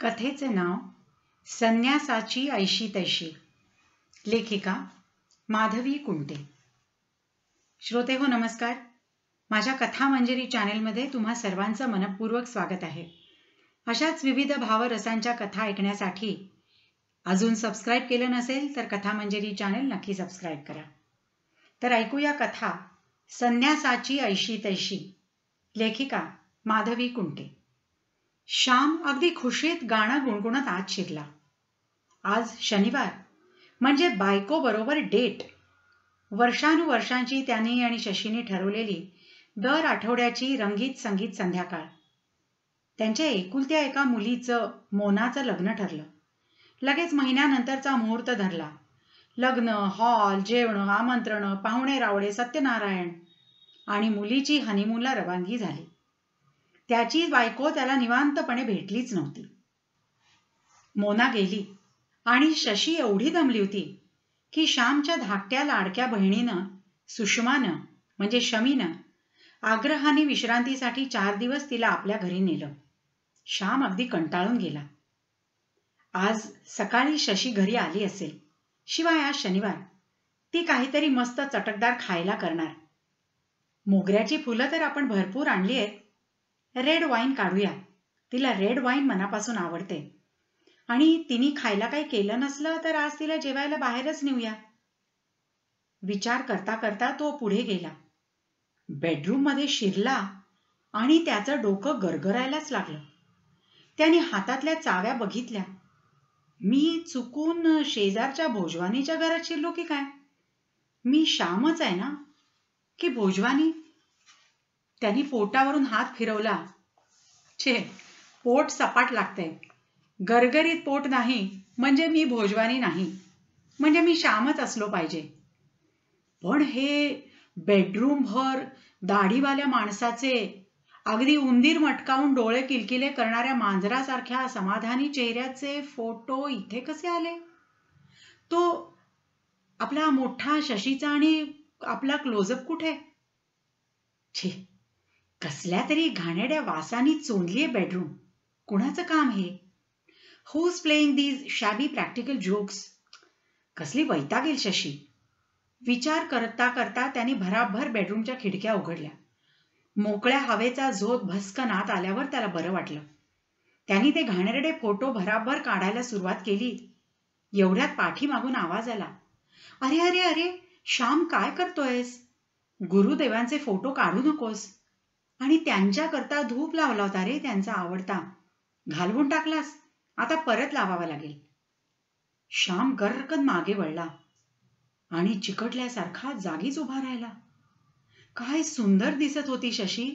कथेचे नाव संन्यासाची ऐशी तैशी. लेखिका माधवी कुंटे. श्रोते हो नमस्कार. माझ्या कथा मंजरी चॅनेलमध्ये तुम्हा सर्वांचं मनपूर्वक स्वागत आहे. अशाच विविध भावरसांच्या कथा ऐकण्यासाठी अजून सबस्क्राईब केलं नसेल तर कथा मंजरी चॅनेल नक्की सबस्क्राईब करा. तर ऐकूया कथा संन्यासाची ऐशी तैशी. लेखिका माधवी कुंटे. श्याम अगदी खुशीत गाणं गुणगुणत आत शिरला. आज शनिवार म्हणजे बायको बरोबर डेट. वर्षानुवर्षांची त्यांनी आणि शशीने ठरवलेली दर आठवड्याची रंगीत संगीत संध्याकाळ. त्यांच्या एकुलत्या एका मुलीचं मोनाचं लग्न ठरलं. लगेच महिन्यानंतरचा मुहूर्त धरला. लग्न, हॉल, जेवण, आमंत्रण, पाहुणे रावळे, सत्यनारायण आणि मुलीची हनीमूनला रवानगी झाली. त्याची बायको त्याला निवांतपणे भेटलीच नव्हती. मोना गेली आणि शशी एवढी दमली होती की श्यामच्या धाकट्या लाडक्या बहिणीनं सुषमानं म्हणजे शमीनं आग्रहाने विश्रांतीसाठी 4 दिवस तिला आपल्या घरी नेलं. श्याम अगदी कंटाळून गेला. आज सकाळी शशी घरी आली असेल. शिवाय आज शनिवार. ती काहीतरी मस्त चटकदार खायला करणार. मोगऱ्याची फुलं तर आपण भरपूर आणली आहेत. रेड वाईन काढूया. तिला रेड वाईन मनापासून आवडते. आणि तिने खायला काही केलं नसलं तर आज तिला जेवायला बाहेरच नेऊया. विचार करता करता तो पुढे गेला. बेडरूम मध्ये शिरला आणि त्याचं डोकं गरगरायलाच लागलं. त्याने हातातल्या चाव्या बघितल्या. मी चुकून शेजारच्या भोजवानीच्या घरात शिरलो की काय? मी श्यामच आहे ना की भोजवानी? त्यांनी पोटावरून हात फिरवला. छे, पोट सपाट लागतंय. गरगरीत पोट नाही म्हणजे मी भोजवानी नाही, म्हणजे मी श्यामच असलो पाहिजे. पण हे बेडरूम भर दाढीवाल्या माणसाचे, अगदी उंदीर मटकावून डोळे किलकिले करणाऱ्या मांजरासारख्या समाधानी चेहऱ्याचे फोटो इथे कसे आले? तो आपला मोठा शशीचा आणि आपला क्लोजअप कुठे? छे, कसल्या तरी घाणेरड्या वासानी चोंदलीये बेडरूम. कुणाचं काम हे? Who's playing these shabby practical jokes? कसली वैतागेल शशी. विचार करता करता त्यांनी भराभर बेडरूमच्या खिडक्या उघडल्या. मोकळ्या हवेचा झोत भस्कन आत आल्यावर त्याला बरं वाटलं. त्यांनी ते घाणेरडे फोटो भराभर काढायला सुरुवात केली. एवढ्यात पाठीमागून आवाज आला. अरे अरे अरे श्याम, काय करतोयस? गुरुदेवांचे फोटो काढू नकोस. आणि त्यांच्याकरता धूप लावला होता रे, त्यांचा आवडता. घालवून टाकलास, आता परत लावावा लागेल. श्याम गर्रकन मागे वळला आणि चिकटल्यासारखा जागीच उभा राहिला. काय सुंदर दिसत होती शशी.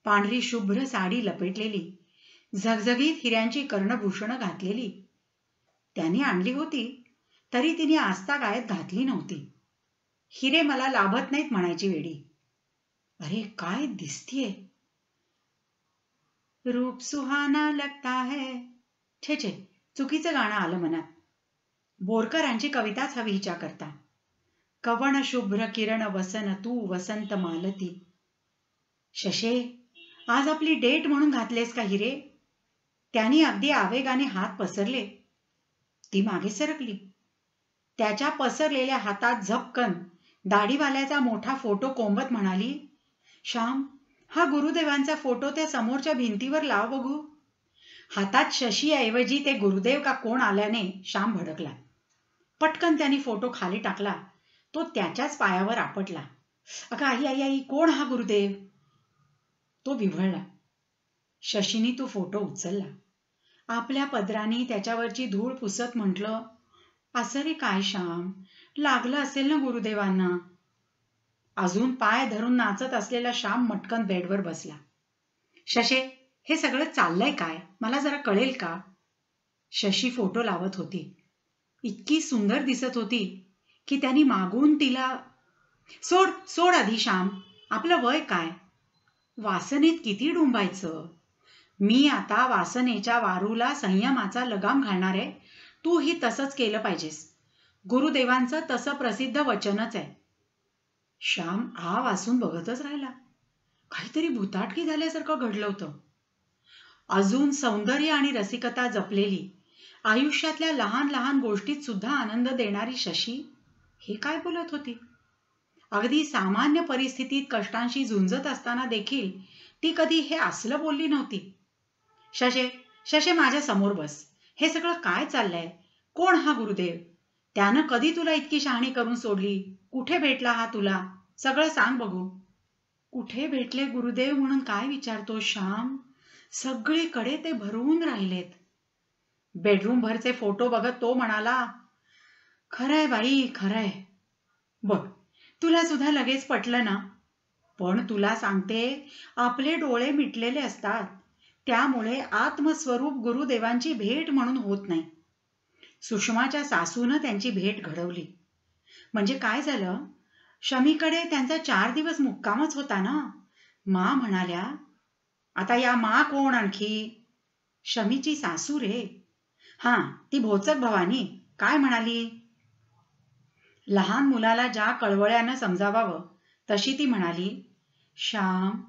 पांढरी शुभ्र साडी लपेटलेली, झगझगीत हिऱ्यांची कर्णभूषणं घातलेली. त्याने आणली होती तरी तिने आस्तागायत घातली नव्हती. हिरे मला लाभत नाहीत म्हणायची वेडी. अरे काय दिसतीये. रूप सुहाना लगता है. छे छे, चुकीचं गाणं आलं मनात. बोरकरांची कविताच हवी हिच्या करता. कवण शुभ्र किरण वसन तू वसंत मालती. शशे, आज आपली डेट म्हणून घातलेस का हिरे? त्यांनी अगदी आवेगाने हात पसरले. ती मागे सरकली. त्याच्या पसरलेल्या हातात झपकन दाढीवाल्याचा मोठा फोटो कोंबत म्हणाली, श्याम, हा गुरुदेवांचा फोटो त्या समोरच्या भिंतीवर लाव बघू. हातात शशी ऐवजी ते गुरुदेव का कोण आल्याने श्याम भडकला. पटकन त्याने फोटो खाली टाकला. तो त्याच्याच पायावर आपटला. अगं आई आई आई, कोण हा गुरुदेव? तो विव्हळला. शशीने तो फोटो उचलला. आपल्या पदराने त्याच्यावरची धूळ पुसत म्हटलं, असं रे काय श्याम, लागलं असेल ना गुरुदेवांना. अजून पाय धरून नाचत असलेला श्याम मटकन बेडवर बसला. शशे, हे सगळं चाललंय काय? मला जरा कळेल का? शशी फोटो लावत होती. इतकी सुंदर दिसत होती की त्यांनी मागून तिला, सोड सोड आधी श्याम, आपलं वय काय? वासनेत किती डुंबायचं. मी आता वासनेच्या वारूला संयमाचा लगाम घालणार आहे. तूही तसंच केलं पाहिजेस. गुरुदेवांचं तसं प्रसिद्ध वचनच आहे. श्याम आ वासून बघतच राहिला. काहीतरी भुताटकी झाल्यासारखं घडलं होतं. अजून सौंदर्य आणि रसिकता जपलेली, आयुष्यातल्या लहान लहान गोष्टीत सुद्धा आनंद देणारी शशी हे काय बोलत होती? अगदी सामान्य परिस्थितीत कष्टांशी झुंजत असताना देखील ती कधी हे असलं बोलली नव्हती. शशे, शशे माझ्या समोर बस. हे सगळं काय चाललंय? कोण हा गुरुदेव? त्यानं कधी तुला इतकी शहाणी करून सोडली? कुठे भेटला हा तुला? सगळं सांग बघू. कुठे भेटले गुरुदेव म्हणून काय विचारतो श्याम? सगळीकडे ते भरून राहिलेत. बेडरूम भरचे फोटो बघत तो म्हणाला, खरंय बाई, खरंय. बघ, तुला सुद्धा लगेच पटलं ना? पण तुला सांगते, आपले डोळे मिटलेले असतात. त्यामुळे आत्मस्वरूप गुरुदेवांची भेट म्हणून होत नाही. सुषमाच्या सासूनं त्यांची भेट घडवली. म्हणजे काय झालं? शमीकडे त्यांचा 4 दिवस मुक्कामच होता ना. मा म्हणाल्या, आता या मा कोण आणखी? शमीची सासू रे. हां, ती भोचक भवानी. काय म्हणाली? लहान मुलाला ज्या कळवळ्यानं समजावावं तशी ती म्हणाली, श्याम,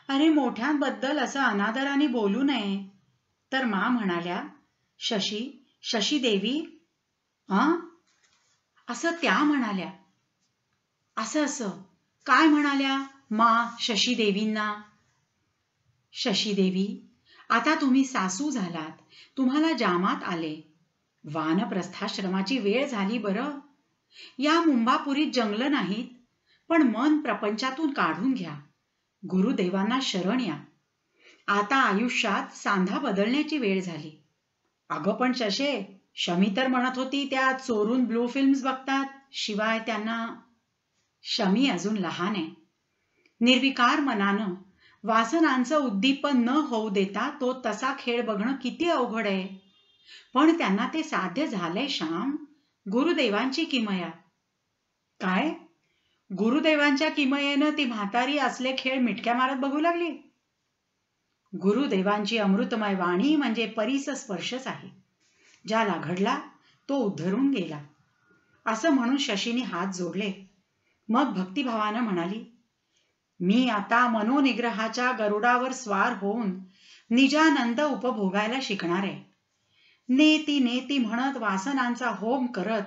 अरे मोठ्यांबद्दल असं अनादराने बोलू नये. तर मा म्हणाल्या, शशी, शशी देवी. असं त्या म्हणाल्या. असं काय म्हणाल्या मा शशी देवींना? शशी देवी, आता तुम्ही सासू झालात. तुम्हाला जामात आले. वानप्रस्थाश्रमाची वेळ झाली बरं. या मुंबापुरीत जंगलं नाहीत, पण मन प्रपंचातून काढून घ्या. गुरुदेवांना शरण या. आता आयुष्यात सांधा बदलण्याची वेळ झाली. अगं पण शशे, शमी तर म्हणत होती त्या चोरून ब्लू फिल्म्स बघतात. शिवाय त्यांना... शमी अजून लहान आहे. निर्विकार मनानं वासनांचं उद्दीपन न होऊ देता तो तसा खेळ बघणं किती अवघड आहे. पण त्यांना ते साध्य झालंय श्याम. गुरुदेवांची किमया. काय? गुरुदेवांच्या किमयेनं ती म्हातारी असले खेळ मिटक्या मारत बघू लागली? गुरुदेवांची अमृतमय वाणी म्हणजे परीस स्पर्शच आहे. ज्याला घडला तो उद्धरून गेला. असं म्हणून शशीने हात जोडले. मग भक्तिभावानं म्हणाली, मी आता मनोनिग्रहाच्या गरुडावर स्वार होऊन निजानंद उपभोगायला शिकणार आहे. नेती नेती म्हणत वासनांचा होम करत,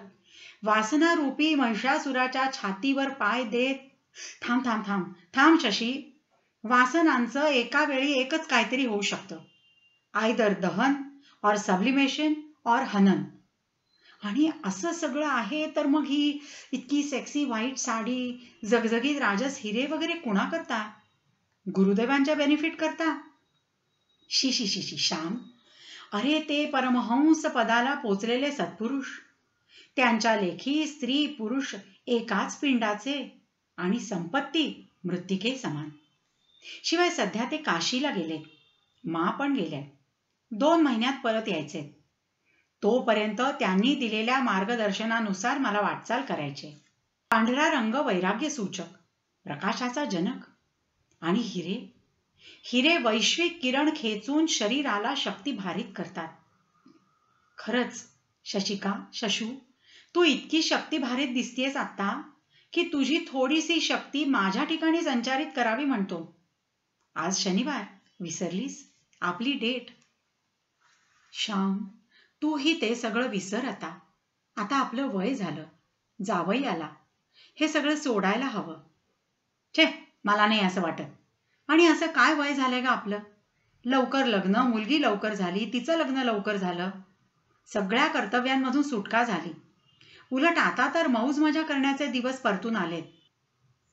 वासनारूपी महिषासुराच्या छातीवर पाय देत... थांब थांब थांब थांब शशी. वासनांचं एका वेळी एकच काहीतरी होऊ शकतं. आयदर दहन और सब्लिमेशन और हनन. आणि असं सगळं आहे तर मग ही इतकी सेक्सी व्हाईट साडी, जगजगीत राजस हिरे वगैरे कुणा करता? गुरुदेवांच्या बेनिफिट करता? शी शी शी शी श्याम, अरे ते परमहंस पदाला पोचलेले सत्पुरुष. त्यांच्या लेखी स्त्री पुरुष एकाच पिंडाचे आणि संपत्ती मृत्तिके समान. शिवाय सध्या ते काशीला गेलेत. मा पण गेल्यात. 2 महिन्यात परत यायचे. तोपर्यंत त्यांनी दिलेल्या मार्गदर्शनानुसार मला वाटचाल करायचे. पांढरा रंग वैराग्य सूचक, प्रकाशाचा जनक. आणि हिरे, हिरे वैश्विक किरण खेचून शरीराला शक्ती भारित करतात. खरंच शशिका, शशू, तू इतकी शक्ती भारित दिसतेस आता की तुझी थोडीशी शक्ती माझ्या ठिकाणी संचारित करावी म्हणतो. आज शनिवार, विसरलीस? आपली डेट. श्याम, तूही ते सगळं विसर आता. आता आपलं वय झालं, जावई आला. हे सगळं सोडायला हवं. छे, मला नाही असं वाटत. आणि असं काय वय झालंय ग आपलं? लवकर लग्न, मुलगी लवकर झाली, तिचं लग्न लवकर झालं. सगळ्या कर्तव्यांमधून सुटका झाली. उलट आता तर मौज मजा करण्याचे दिवस परतून आलेत.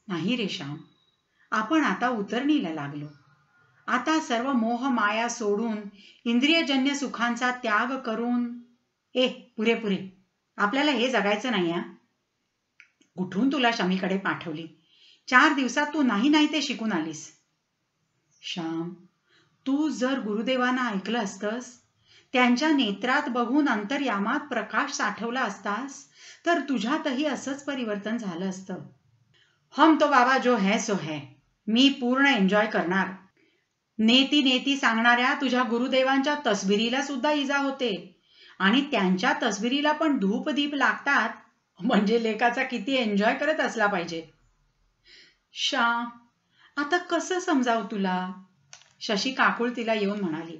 नाही रे श्याम, आपण आता उतरणीला लागलो. आता सर्व मोह माया सोडून इंद्रियजन्य सुखांचा त्याग करून... पुरे पुरे, आपल्याला हे जगायचं नाही. कुठून तुला शमीकडे पाठवली? 4 दिवसात तू नाही ते शिकून आलीस. श्याम, तू जर गुरुदेवांना ऐकलं असतंस, त्यांच्या नेत्रात बघून अंतर्यामात प्रकाश साठवला असतास, तर तुझ्यातही असंच परिवर्तन झालं असतं. हम तो बाबा जो है सो है. मी पूर्ण एन्जॉय करणार. नेती नेती सांगणाऱ्या तुझ्या गुरुदेवांच्या तसबिरीला सुद्धा इजा होते आणि त्यांच्या तसबिरीला पण धूप दीप लागतात. म्हणजे लेकाचा किती एन्जॉय करत असला पाहिजे. श्याम, आता कसं समजावं तुला? शशी काकुळ तिला येऊन म्हणाली.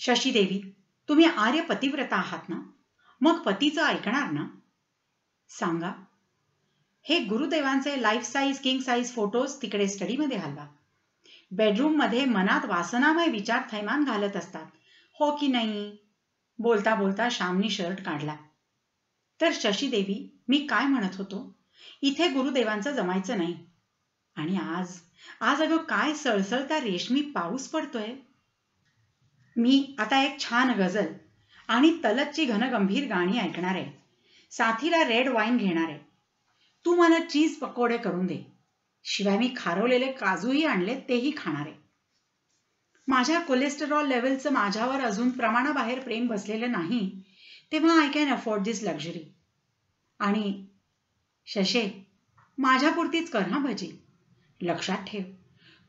शशीदेवी, तुम्ही आर्य पतिव्रता आहात ना? मग पतीचं ऐकणार ना? सांगा. हे गुरुदेवांचे life size king size photos तिकडे स्टडीमध्ये हलवा. बेडरूम मध्ये मनात वासनामय विचार थैमान घालत असतात, हो की नाही? बोलता बोलता श्यामनी शर्ट काढला. तर शशीदेवी, मी काय म्हणत होतो, इथे गुरुदेवांचं जमायचं नाही. आणि आज आज अगं काय सळसळता रेशमी पाऊस पडतोय. मी आता एक छान गझल आणि तलतची घनगंभीर गाणी ऐकणार आहे. साथीला रेड वाईन घेणार आहे. तू मला चीज पकोडे करून दे. शिवाय मी खारवलेले काजूही आणले, तेही खाणार आहे. माझ्या कोलेस्टेरॉल लेवलचं माझ्यावर अजून प्रमाणाबाहेर प्रेम बसलेलं नाही, तेव्हा I can afford this luxury. आणि शशे, माझ्यापुरतीच कर हा भजी. लक्षात ठेव,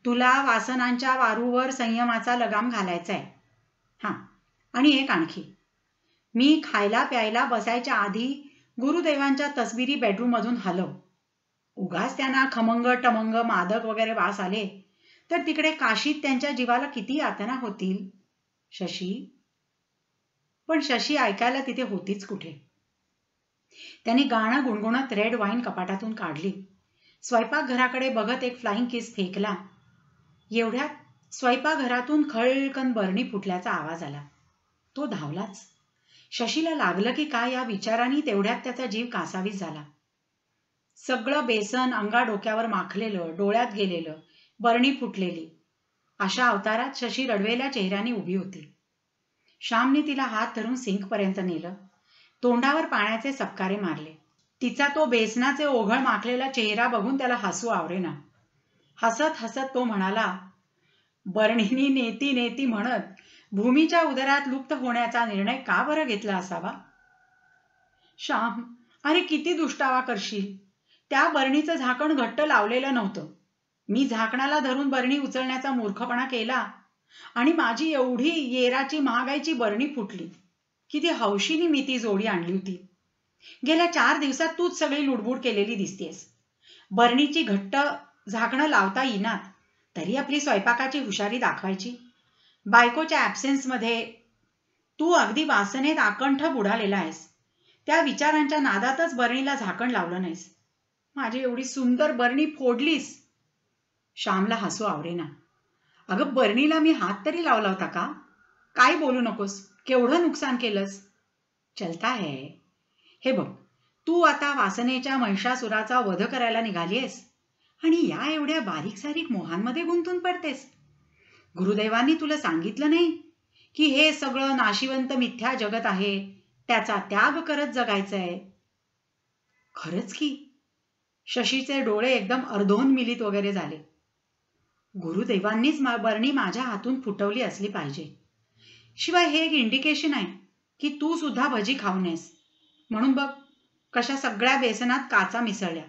तुला वासनांच्या वारूवर संयमाचा लगाम घालायचा आहे. हां, आणि एक आणखी, मी खायला प्यायला बसायच्या आधी गुरुदेवांच्या तसबिरी बेडरूम मधून हलव. उगाच त्यांना खमंग टमंग मादक वगैरे वास आले तर तिकडे काशीत त्यांच्या जीवाला किती यातना होतील. शशी. पण शशी ऐकायला तिथे होतीच कुठे. त्यांनी गाणं गुणगुणत रेड वाईन कपाटातून काढली. स्वयंपाकघराकडे बघत एक फ्लाइंग किस फेकला. एवढ्यात स्वयंपाकघरातून खळकन बरणी फुटल्याचा आवाज आला. तो धावलाच. शशीला लागलं की काय या विचाराने तेवढ्यात त्याचा जीव कासावीस झाला. सगळं बेसन अंगा डोक्यावर माखलेलं, डोळ्यात गेलेलं, बरणी फुटलेली, अशा अवतारात शशी रडवेल्या चेहऱ्याने उभी होती. श्यामने तिला हात धरून सिंकपर्यंत नेलं. तोंडावर पाण्याचे सपकारे मारले. तिचा तो बेसनाचे ओघळ माखलेला चेहरा बघून त्याला हसू आवरेना. हसत हसत तो म्हणाला, बरणीनी नेती नेती म्हणत भूमीच्या उदरात लुप्त होण्याचा निर्णय का बरं घेतला असावा? श्याम, अरे किती दुष्टावा करशील. त्या बरणीचं झाकण घट्ट लावलेलं नव्हतं. मी झाकणाला धरून बरणी उचलण्याचा मूर्खपणा केला आणि माझी एवढी येराची महागाईची बरणी फुटली. किती हौशीने मी ती जोडी आणली होती. गेल्या 4 दिवसात तूच सगळी लुडबुड केलेली दिसतेस. बरणीची घट्ट झाकणं लावता येईनात तरी आपली स्वयंपाकाची हुशारी दाखवायची. बायकोच्या ॲब्सेन्समध्ये तू अगदी वासनेत आकंठ बुडालेला आहेस. त्या विचारांच्या नादातच बरणीला झाकण लावलं नाहीस. माझी एवढी सुंदर बरणी फोडलीस. श्यामला हसू आवरेना. अगं, बरणीला मी हात तरी लावला होता का? काय बोलू नकोस. केवढं नुकसान केलंस. चलता है. हे बघ, तू आता वासनेच्या महिषासुराचा वध करायला निघालीयस आणि या एवढ्या बारीक सारीक मोहांमध्ये गुंतून पडतेस. गुरुदेवांनी तुला सांगितलं नाही की हे सगळं नाशिवंत मिथ्या जगत आहे, त्याचा त्याग करत जगायचंय. खरंच की. शशीचे डोळे एकदम अर्धोन्मिलित वगैरे झाले. गुरुदेवांनीच बरणी माझ्या हातून फुटवली असली पाहिजे. शिवाय हे एक इंडिकेशन आहे की तू सुद्धा भजी खाऊ नयेस. म्हणून बघ कशा सगळ्या बेसनात काचा मिसळल्या.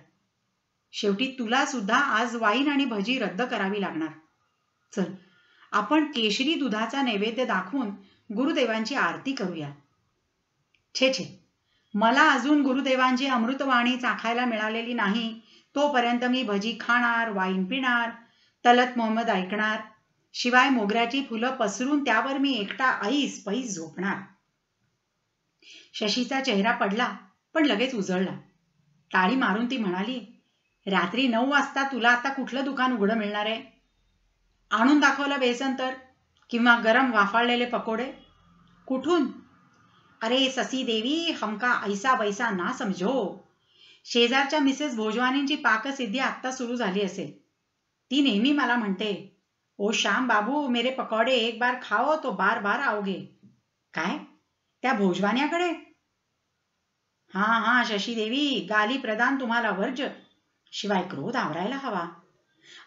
शेवटी तुला सुद्धा आज वाईन आणि भजी रद्द करावी लागणार. चल, आपण केशरी दुधाचा नैवेद्य दाखवून गुरुदेवांची आरती करूया. छे छे, मला अजून गुरुदेवांची अमृतवाणी चाखायला मिळालेली नाही तोपर्यंत मी भजी खाणार, वाईन पिणार, तलत मोहम्मद ऐकणार, शिवाय मोगऱ्याची फुलं पसरून त्यावर मी एकटा ऐस पैस झोपणार. शशीचा चेहरा पडला पण लगेच उजळला. टाळी मारून ती म्हणाली, रात्री 9 वाजता तुला आता कुठलं दुकान उघडं मिळणार आहे? आणून दाखवलं बेसन तर, किंवा गरम वाफाळलेले पकोडे. कुठून? अरे ससी देवी, हमका ऐसा वैसा ना समझो. शेजारच्या मिसेस भोजवानींची पाकसिद्धी आत्ता सुरू झाली असेल. ती नेहमी मला म्हणते, ओ श्याम बाबू, मेरे पकोडे एक बार खाओ तो बार बार आओगे. काय? त्या भोजवान्याकडे? हां हां शशी देवी, गाली प्रदान तुम्हाला वर्ज. शिवाय क्रोध आवरायला हवा.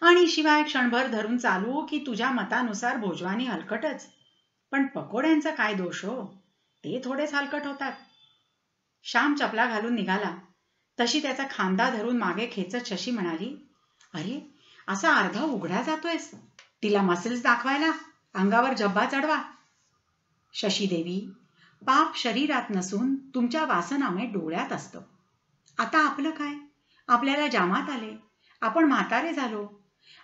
आणि शिवाय क्षणभर धरून चालू की तुझ्या मतानुसार भोजवानी हलकटच, पण पकोड्यांचा काय दोष हो, ते थोडेच हलकट होतात. श्याम चपला घालून निघाला तशी त्याचा खांदा धरून मागे खेचत शशी म्हणाली, अरे असा अर्धा उघडा जातोयस. तिला मसल्स दाखवायला अंगावर जब्बा चढवा. शशी देवी, पाप शरीरात नसून तुमच्या वासनामय डोळ्यात असतं. आता आपलं काय? आपल्याला जामात आले, आपण म्हातारे झालो.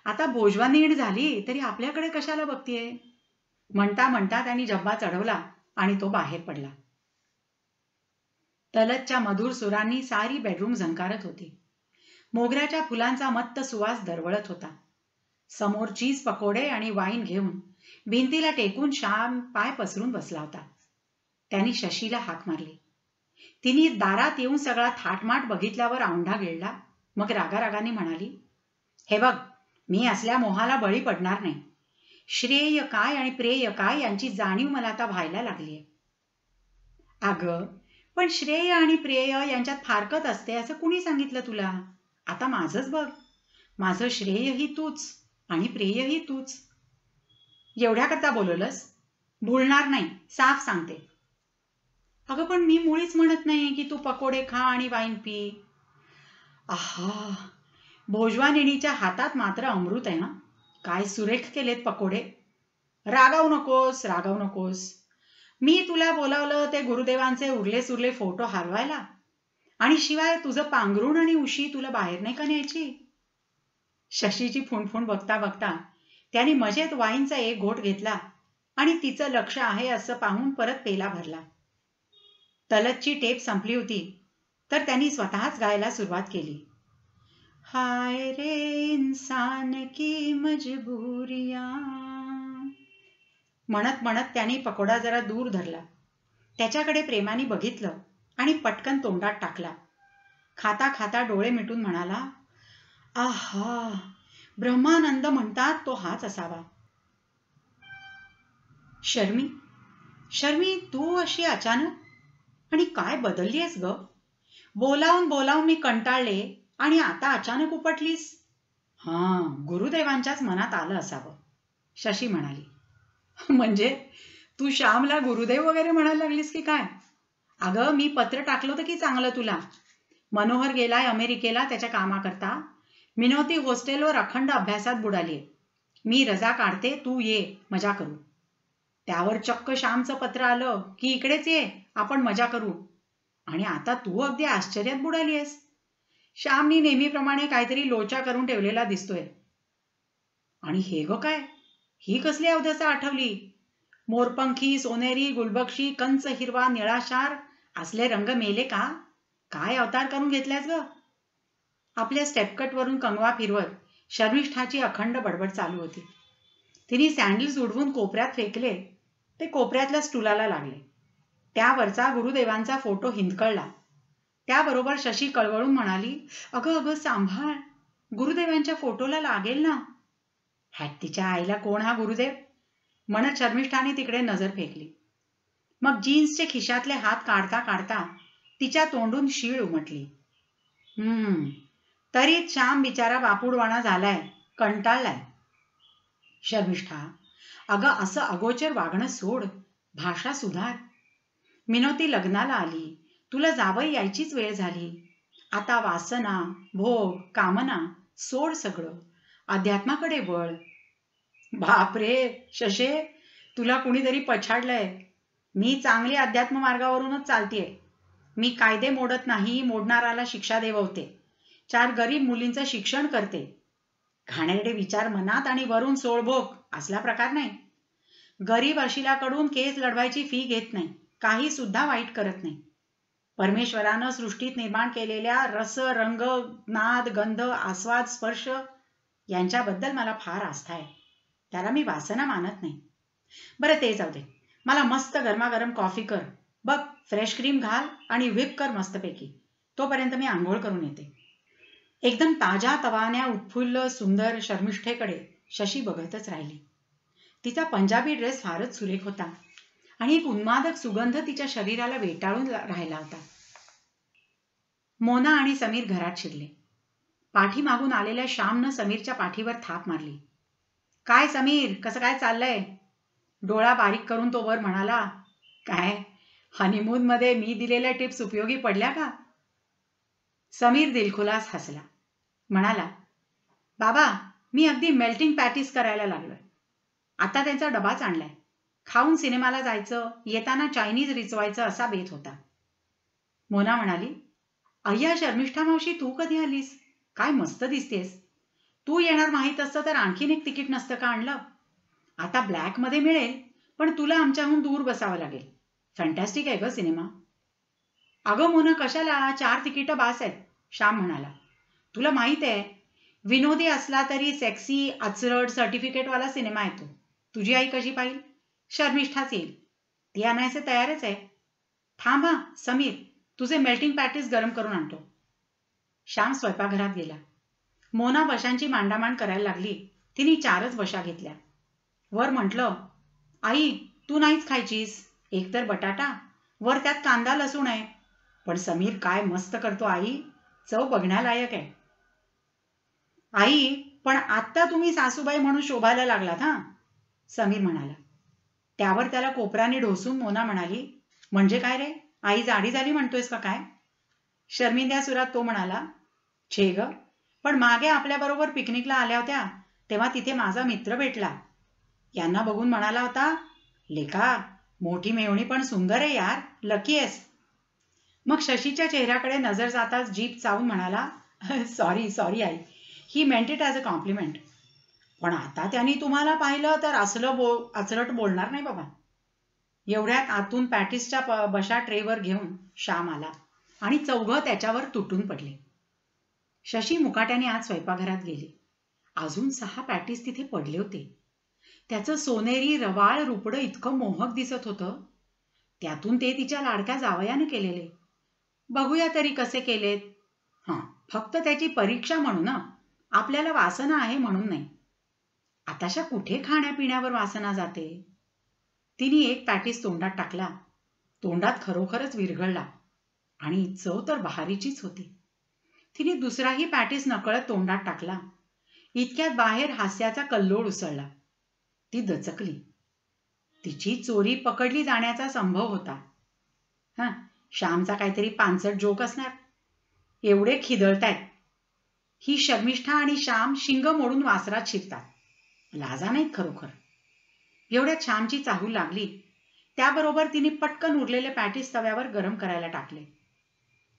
आता भोजवानीण झाली तरी आपल्याकडे कशाला बघतीये? म्हणता म्हणता त्यांनी झब्बा चढवला आणि तो बाहेर पडला. तलतच्या मधुर सुरांनी सारी बेडरूम झंकारत होती. मोगऱ्याच्या फुलांचा मत्त सुवास दरवळत होता. समोर चीज पकोडे आणि वाईन घेऊन भिंतीला टेकून श्याम पाय पसरून बसला होता. त्यांनी शशीला हाक मारली. तिने दारात येऊन सगळा थाटमाट बघितल्यावर औंढा गिळला. मग रागारागाने म्हणाली, हे बघ, मी असल्या मोहाला बळी पडणार नाही. श्रेय काय आणि प्रेय काय यांची जाणीव मला आता व्हायला लागलीय. अगं, पण श्रेय आणि प्रेय यांच्यात फारकत असते असं कुणी सांगितलं तुला? आता माझंच बघ. माझं श्रेयही तूच आणि प्रेयही तूच. एवढ्या करता बोलवलंस? भुलणार नाही, साफ सांगते. अगं, पण मी मुळीच म्हणत नाही की तू पकोडे खा आणि वाईन पी. आहा, भोजवानिणीच्या हातात मात्र अमृत आहे. हा, काय सुरेख केलेत पकोडे. रागावू नकोस, रागावू नकोस. मी तुला बोलावलं ते गुरुदेवांचे उरले सुरले फोटो हलवायला, आणि शिवाय तुझं पांघरुण आणि उशी तुला बाहेर नाही का न्यायची? शशीची फुणफुण बघता बघता त्याने मजेत वाईनचा एक घोट घेतला आणि तिचं लक्ष आहे असं पाहून परत पेला भरला. तलतची टेप संपली होती तर त्यांनी स्वतःच गायला सुरुवात केली. हाय रे इंसान की मजबूरियां. म्हणत म्हणत त्यांनी पकोडा जरा दूर धरला, त्याच्याकडे प्रेमाने बघितलं आणि पटकन तोंडात टाकला. खाता खाता डोळे मिटून म्हणाला, आहा, ब्रह्मानंद म्हणतात तो हाच असावा. शर्मी, शर्मी, तू अशी अचानक आणि काय बदललीयस ग? बोलावून बोलावून मी कंटाळले आणि आता अचानक उपटलीस. गुरुदेवांच्याच मनात आलं असावं, शशी म्हणाली. म्हणजे तू श्यामला गुरुदेव वगैरे म्हणायला लागलीस की काय? अगं, मी पत्र टाकलं होतं की चांगलं तुला. मनोहर गेलाय अमेरिकेला त्याच्या कामाकरता. मिनोती हॉस्टेलवर अखंड अभ्यासात बुडालीये. मी रजा काढते, तू ये, मजा करू. त्यावर चक्क श्यामचं पत्र आलं की इकडेच ये, आपण मजा करू. आणि आता तू अगदी आश्चर्यात बुडाली आहेस. श्यामनी नेहमीप्रमाणे काहीतरी लोचा करून ठेवलेला दिसतोय. आणि हे ग काय, ही कसली अवदसा आठवली? मोरपंखी, सोनेरी, गुलबक्षी, कंच हिरवा, निळाशार असले रंग मेले का? काय अवतार करून घेतल्यास ग? आपल्या स्टेपकटवरून कंगवा फिरवत शर्मिष्ठाची अखंड बडबड चालू होती. तिने सँडल्स उडवून कोपऱ्यात फेकले ते कोपऱ्यातल्या स्टुलाला लागले. त्यावरचा गुरुदेवांचा फोटो हिंदकळला. त्याबरोबर शशी कळवळून म्हणाली, अगं अगं सांभाळ, गुरुदेवांच्या फोटोला लागेल ना. हॅट्टीच्या आईला, कोण हा गुरुदेव? म्हणत शर्मिष्ठाने तिकडे नजर फेकली. मग जीन्सचे खिशातले हात काढता काढता तिच्या तोंडून शीळ उमटली. तरीच श्याम बिचारा बापूडवाणा झालाय, कंटाळलाय. शर्मिष्ठा, अगं असं अगोचर वागणं सोड, भाषा सुधार. मिनोती लग्नाला आली, तुला जावई यायचीच वेळ झाली. आता वासना, भोग, कामना सोड सगळं, अध्यात्माकडे वळ. बापरे शशे, तुला कुणीतरी पछाडलंय. मी चांगली अध्यात्म मार्गावरूनच चालतीये. मी कायदे मोडत नाही, मोडणाराला शिक्षा देववते. 4 गरीब मुलींचं शिक्षण करते. घाणेरडे विचार मनात आणि वरून सोळभोग असला प्रकार नाही. गरीब अशिलाकडून केस लढवायची फी घेत नाही, काही सुद्धा वाईट करत नाही. परमेश्वरानं सृष्टीत निर्माण केलेल्या रस, रंग, नाद, गंध, आस्वाद, स्पर्श यांच्याबद्दल मला फार आस्था आहे. त्याला मी वासना मानत नाही. बरं ते जाऊ दे, मला मस्त गरमागरम कॉफी कर. बघ, फ्रेश क्रीम घाल आणि व्हिप कर मस्तपैकी. तोपर्यंत मी आंघोळ करून येते. एकदम ताज्या तवान्या उत्फुल्ल सुंदर शर्मिष्ठेकडे शशी बघतच राहिली. तिचा पंजाबी ड्रेस फारच सुरेख होता आणि एक उन्मादक सुगंध तिच्या शरीराला वेटाळून राहिला होता. मोना आणि समीर घरात शिरले. पाठीमागून आलेल्या श्यामनं समीरच्या पाठीवर थाप मारली. काय समीर, कसं काय चाललंय? डोळा बारीक करून तो वर म्हणाला, काय हनीमून मध्ये मी दिलेल्या टिप्स उपयोगी पडल्या का? समीर दिलखुलास हसला. म्हणाला, बाबा, मी अगदी मेल्टिंग पॅटीस करायला लागलोय. आता त्यांचा डबाच आणलाय. खाऊन सिनेमाला जायचं, येताना चायनीज रिचवायचं असा बेत होता. मोना म्हणाली, अय्या शर्मिष्ठा मावशी, तू कधी आलीस? काय मस्त दिसतेस. तू येणार माहीत असतं तर आणखीन एक तिकीट नसतं का आणलं? आता ब्लॅक मध्ये मिळेल, पण तुला आमच्याहून दूर बसावं लागेल. फॅन्टॅस्टिक आहे ग सिनेमा. अगं मोना, कशाला, 4 तिकीटं बास आहेत, श्याम म्हणाला. तुला माहित आहे, विनोदी असला तरी सेक्सी अचरट सर्टिफिकेटवाला सिनेमा येतो. तुझी आई कशी पाहिल? शर्मिष्ठाच येईल. ती आणायचे तयारच आहे. थांब हा समीर, तुझे मेल्टिंग पॅटीस गरम करून आणतो. श्याम स्वयंपाकघरात गेला. मोना बशांची मांडामांड करायला लागली. तिने 4च बशा घेतल्या. वर म्हटलं, आई तू नाहीच खायचीस, एकतर बटाटा, वर त्यात कांदा लसूण आहे. पण समीर काय मस्त करतो आई, चव बघण्यालायक आहे. आई, पण आत्ता तुम्ही सासूबाई म्हणून शोभायला लागलात हा, समीर म्हणाला. त्यावर त्याला कोपराने ढोसून मोना म्हणाली, म्हणजे काय रे, आई जाडी झाली म्हणतोयस का काय? शर्मिंद्या सुरात तो म्हणाला, छे ग, पण मागे आपल्याबरोबर पिकनिकला आल्या होत्या तेव्हा तिथे माझा मित्र भेटला. यांना बघून म्हणाला होता, लेका मोठी मेवणी पण सुंदर आहे यार, लकी आहेस. मग शशीच्या चेहऱ्याकडे नजर जाताच जीभ चावून म्हणाला, सॉरी सॉरी आई, ही मेंट इट ॲज अ कॉम्प्लिमेंट. पण आता त्यांनी तुम्हाला पाहिलं तर असलं अचरट बोलणार नाही बाबा. एवढ्यात आतून पॅटिसच्या बशा ट्रेवर घेऊन श्याम आला आणि चौघं त्याच्यावर तुटून पडले. शशी मुकाट्याने आज स्वयंपाकघरात गेली. अजून 6 पॅटीस तिथे पडले होते. त्याचं सोनेरी रवाळ रुपडं इतकं मोहक दिसत होतं. त्यातून ते तिच्या लाडक्या जावयाने केलेले. बघूया तरी कसे केलेत. हां, फक्त त्याची परीक्षा म्हणून ना, आपल्याला वासना आहे म्हणून नाही. आताशा कुठे खाण्यापिण्यावर वासना जाते. तिने एक पॅटीस तोंडात टाकला. तोंडात खरोखरच विरघळला आणि चव तर बहारीचीच होती. तिने दुसराही पॅटीस नकळत तोंडात टाकला. इतक्यात बाहेर हास्याचा कल्लोळ उसळला. ती दचकली. तिची चोरी पकडली जाण्याचा संभव होता. श्यामचा काहीतरी पानसट जोक असणार. एवढे खिदळतायत. ही शर्मिष्ठा आणि श्याम शिंग मोडून वासरात शिरतात. लाजा नाहीत खरोखर. एवढ्यात श्यामची चाहूल लागली. त्याबरोबर तिने पटकन उरलेले पॅटीस तव्यावर गरम करायला टाकले.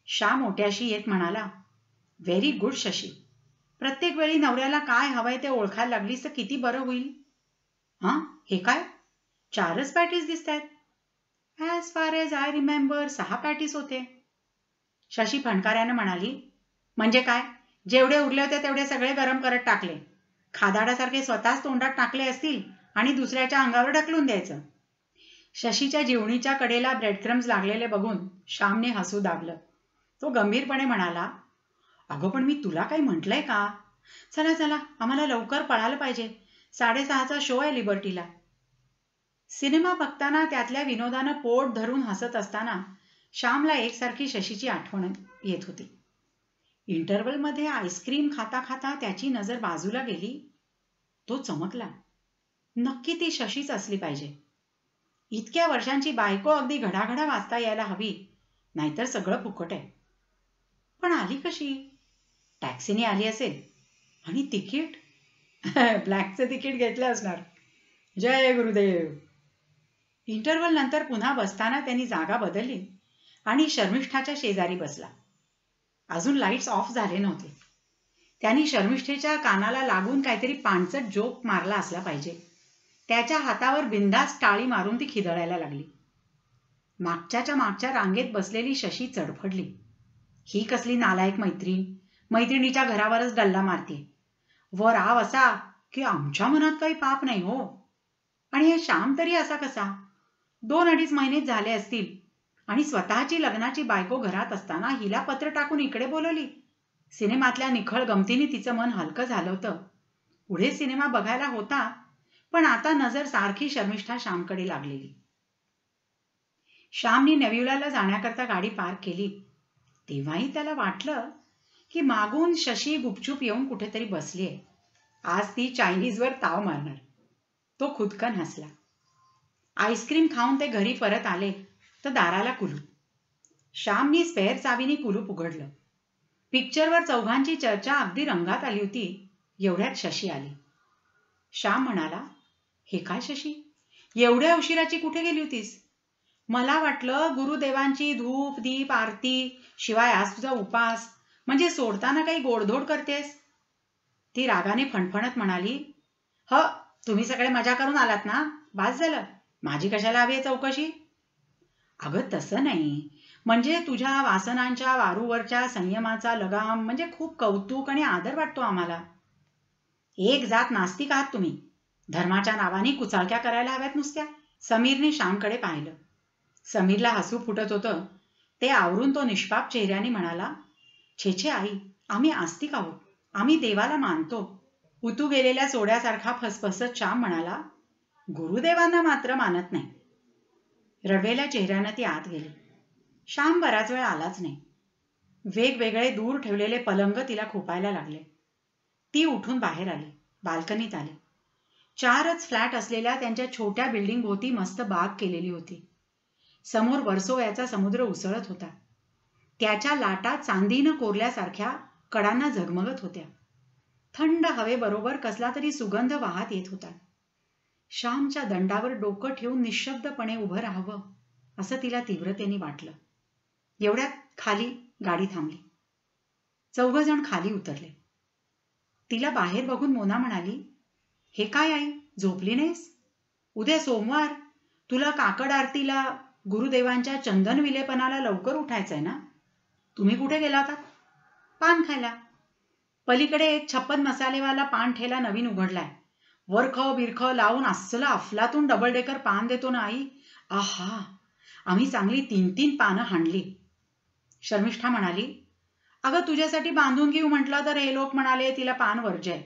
श्याम ओट्याशी येत म्हणाला, व्हेरी गुड शशी. प्रत्येक वेळी नवऱ्याला काय हवंय ते ओळखायला लागलीस तर किती बरं होईल. हां, हे काय, 4च पॅटीस दिसत आहेत. As far as I remember 6 patties होते. शशी फणकाऱ्यानं म्हणाली, म्हणजे काय, जेवढे उरले होते तेवढे सगळे गरम करत टाकले. खादाडासारखे स्वतःच तोंडात टाकले असतील आणि दुसऱ्याच्या अंगावर ढकलून द्यायचं. शशीच्या जिवणीच्या कडेला ब्रेडक्रम्स लागलेले बघून श्यामने हसू दाबलं. तो गंभीरपणे म्हणाला, अगं पण मी तुला काही म्हटलंय का? चला चला, आम्हाला लवकर पळालं पाहिजे. 6:30चा शो आहे लिबर्टीला. सिनेमा बघताना त्यातल्या विनोदानं पोट धरून हसत असताना श्यामला एकसारखी शशीची आठवण येत होती. इंटरव्हलमध्ये आईस्क्रीम खाता खाता त्याची नजर बाजूला गेली. तो चमकला. नक्की ती शशीच असली पाहिजे. इतक्या वर्षांची बायको अगदी घडाघडा वाचता यायला हवी, नाहीतर सगळं फुकट आहे. पण आली कशी? टॅक्सीने आली असेल. आणि तिकीट? ब्लॅकचं तिकीट घेतलं असणार. जय गुरुदेव. इंटरव्हल नंतर पुन्हा बसताना त्यांनी जागा बदलली आणि शर्मिष्ठाच्या शेजारी बसला. अजून लाईट्स ऑफ झाले नव्हते. त्यांनी शर्मिष्ठेच्या कानाला लागून काहीतरी पाणचट जोक मारला असला पाहिजे. त्याच्या हातावर बिंदास टाळी मारून ती खिदळायला लागली. मागच्या मागच्या रांगेत बसलेली शशी चडफडली. ही कसली नालायक मैत्रीण, मैत्रिणीच्या घरावरच डल्ला मारते. वर आव असा की आमच्या मनात काही पाप नाही हो. आणि हे श्याम तरी असा कसा? 2-2.5 महिनेच झाले असतील आणि स्वतःची लग्नाची बायको घरात असताना हिला पत्र टाकून इकडे बोलवली. सिनेमातल्या निखळ गमतीने तिचं मन हलकं झालं होतं. पुढे सिनेमा बघायला होता, पण आता नजर सारखी शर्मिष्ठा श्यामकडे लागलेली. श्यामने नेव्हिलाला जाण्याकरता गाडी पार्क केली. तेव्हाही त्याला वाटलं की मागून शशी गुपचूप येऊन कुठेतरी बसलीये. आज ती चायनीजवर ताव मारणार. तो खुदकन हसला. आईस्क्रीम खाऊन ते घरी परत आले तर दाराला कुलूप. श्यामनी स्पेअर चावीने कुलूप उघडलं. पिक्चरवर चौघांची चर्चा अगदी रंगात आली होती. एवढ्यात शशी आली. श्याम म्हणाला, हे काय शशी, एवढ्या उशिराची कुठे गेली होतीस? मला वाटलं गुरुदेवांची धूप दीप आरती शिवाय आज तुझा उपास, म्हणजे सोडताना काही गोडधोड करतेस. ती रागाने फणफणत म्हणाली, तुम्ही सगळे मजा करून आलात ना, बास झालं. माझी कशाला हवी आहे चौकशी? अगं तसं नाही, म्हणजे तुझ्या वासनांच्या वारूवरच्या संयमाचा लगाम म्हणजे खूप कौतुक आणि आदर वाटतो आम्हाला. एक जात नास्तिक आहात तुम्ही. धर्माच्या नावाने कुचाळक्या करायला हव्यात नुसत्या. समीरने श्यामकडे पाहिलं. समीरला हसू फुटत होतं. ते आवरून तो निष्पाप चेहऱ्याने म्हणाला, छे छे आई, आम्ही आस्तिक आहोत. आम्ही देवाला मानतो. उतू गेलेल्या सोड्यासारखा फसफसत श्याम म्हणाला, गुरुदेवांना मात्र मानत नाही. रडवेल्या चेहऱ्यानं ती आत गेली. श्याम बराच वेळ आलाच नाही. वेगवेगळे दूर ठेवलेले पलंग तिला खोपायला लागले. ती उठून बाहेर आली. बाल्कनीत आली. 4च फ्लॅट असलेल्या त्यांच्या छोट्या बिल्डिंग भोवती मस्त बाग केलेली होती. समोर वर्सोव्याचा समुद्र उसळत होता. त्याच्या लाटा चांदीनं कोरल्यासारख्या कडांना झगमगत होत्या. थंड हवेबरोबर कसला तरी सुगंध वाहत येत होता. श्यामच्या दंडावर डोकं ठेवून निशब्दपणे उभं राहावं असं तिला तीव्रतेने वाटलं. एवढ्यात खाली गाडी थांबली. 4 जण खाली उतरले. तिला बाहेर बघून मोना म्हणाली, हे काय आई, झोपली नाहीस? उद्या सोमवार, तुला काकड आरतीला गुरुदेवांच्या चंदन विलेपनाला लवकर उठायचंय ना? तुम्ही कुठे गेला होता? पान खायला. पलीकडे एक 56 मसालेवाला पान ठेला नवीन उघडलाय. वरख बिरख लावून अस्सलं अफलातून डबल डेकर पान देतो ना आई. आहा, आम्ही चांगली 3-3 पानं हाणली. शर्मिष्ठा म्हणाली, अगं तुझ्यासाठी बांधून घेऊ म्हटलं तर हे लोक म्हणाले तिला पान वर्ज्य आहे.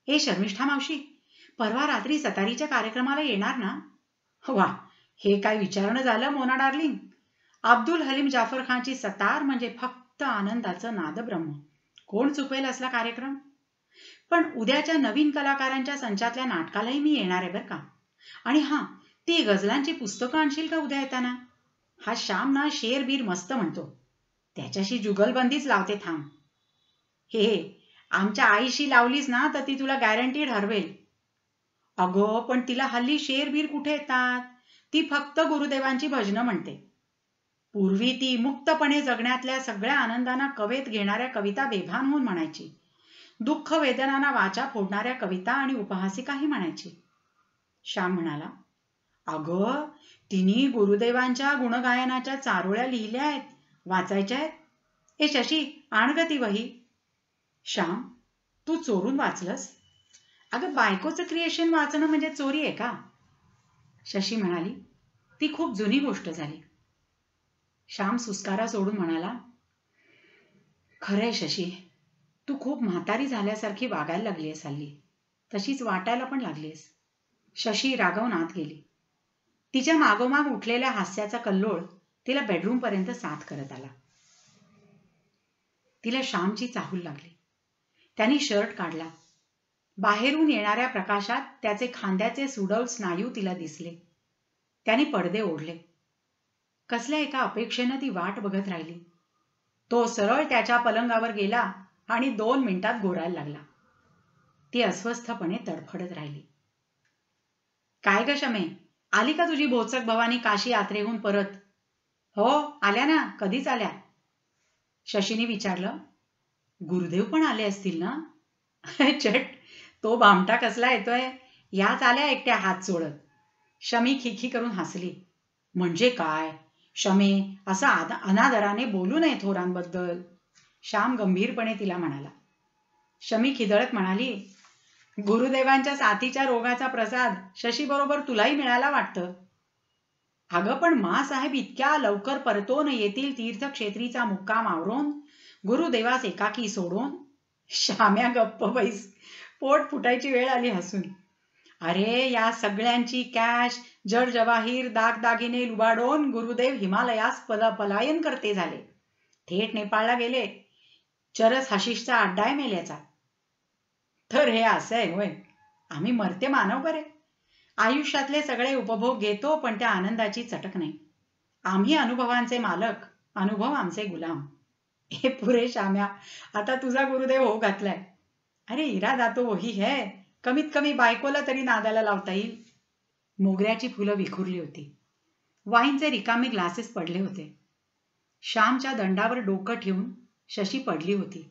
हे शर्मिष्ठा मावशी, परवा रात्री सतारीच्या कार्यक्रमाला येणार ना? वा, हे काय विचारणं झालं मोना डार्लिंग. अब्दुल हलीम जाफर खानची सतार म्हणजे फक्त आनंदाचं नादब्रह्म. कोण चुकवेल असला कार्यक्रम? पण उद्याच्या नवीन कलाकारांच्या संचातल्या नाटकालाही मी येणार आहे बरं का. आणि हां, ती गझलांची पुस्तकं आणशील का उद्या येताना? हा श्याम ना शेर बीर मस्त म्हणतो. त्याच्याशी जुगलबंदीच लावते थांब. हे आमच्या आईशी लावलीस ना तर ती तुला गॅरंटीड हरवेल. अगं पण तिला हल्ली शेर बीर कुठे येतात? ती फक्त गुरुदेवांची भजनं म्हणते. पूर्वी ती मुक्तपणे जगण्यातल्या सगळ्या आनंदांना कवेत घेणाऱ्या कविता बेभान होऊन म्हणायची. दुःख वेदनांना वाचा फोडणाऱ्या कविता आणि उपहासिकाही म्हणायची. श्याम म्हणाला, अगं तिने गुरुदेवांच्या गुणगायनाच्या चारोळ्या लिहिल्या आहेत, वाचायच्या आहेत. ए शशी, आण ग ती वही. श्याम, तू चोरून वाचलंस? अगं बायकोचं क्रिएशन वाचणं म्हणजे चोरी आहे का? शशी म्हणाली, ती खूप जुनी गोष्ट झाली. श्याम सुस्कारा सोडून म्हणाला, खरंय शशी, तू खूप म्हातारी झाल्यासारखी वागायला लागलीयस हल्ली. तशीच वाटायला पण लागलीयस. शशी रागावून आत गेली. तिच्या मागोमाग उठलेल्या हास्याचा कल्लोळ तिला बेडरूमपर्यंत साथ करत आला. तिला श्यामची चाहूल लागली. त्यांनी शर्ट काढला. बाहेरून येणाऱ्या प्रकाशात त्याचे खांद्याचे सुडौल स्नायू तिला दिसले. त्याने पडदे ओढले. कसल्या एका अपेक्षेनं ती वाट बघत राहिली. तो सरळ त्याच्या पलंगावर गेला आणि 2 मिनिटात गोरायला लागला. ती अस्वस्थपणे तडफडत राहिली. काय ग शमे, आली का तुझी भोचक भवानी काशी यात्रेहून परत? हो, आल्या ना, कधीच आल्या. शशीने विचारलं, गुरुदेव पण आले असतील ना? चट, तो भामटा कसला येतोय, याच आल्या एकट्या हात सोडत. शमी खिखी करून हसली. म्हणजे काय शमे, असं अनादराने बोलू नये थोरांबद्दल. श्याम गंभीरपणे तिला म्हणाला. शमी खिदळत म्हणाली, गुरुदेवांच्या साथीच्या रोगाचा प्रसाद शशी बरोबर तुलाही मिळाला वाटतं. अगं पण माँसाहेब इतक्या लवकर परतून येतील तीर्थक्षेत्रीचा मुक्काम आवरून, गुरुदेवास एकाकी सोडून? श्याम्या गप्प बैस, पोट फुटायची वेळ आली हसून. अरे या सगळ्यांची कॅश, जड जवाहीर, दागदागिने लुबाडून गुरुदेव हिमालयास पलायन करते झाले. थेट नेपाळला गेले. चरस हशिषचा अड्डा आहे मेल्याचा. तर हे असं आहे होय, आम्ही मरते मानव बरे. आयुष्यातले सगळे उपभोग घेतो पण त्या आनंदाची चटक नाही. आम्ही अनुभवांचे मालक, अनुभव आमचे गुलाम. हे पुरे श्याम्या, आता तुझा गुरुदेव हो घातलाय. अरे इरादा तो वही है, कमीत कमी बायकोला तरी नादाला लावता येईल. मोगऱ्याची फुलं विखुरली होती. वाईनचे रिकामे ग्लासेस पडले होते. श्यामच्या दंडावर डोकं ठेवून शशी पडली होती.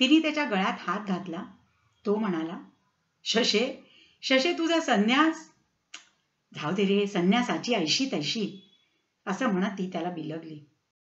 तिने त्याच्या गळ्यात हात घातला. तो म्हणाला, शशे, शशे तुझा संन्यास. जाऊ दे रे, संन्यासाची ऐशी तैशी, असं म्हणत ती त्याला बिलगली.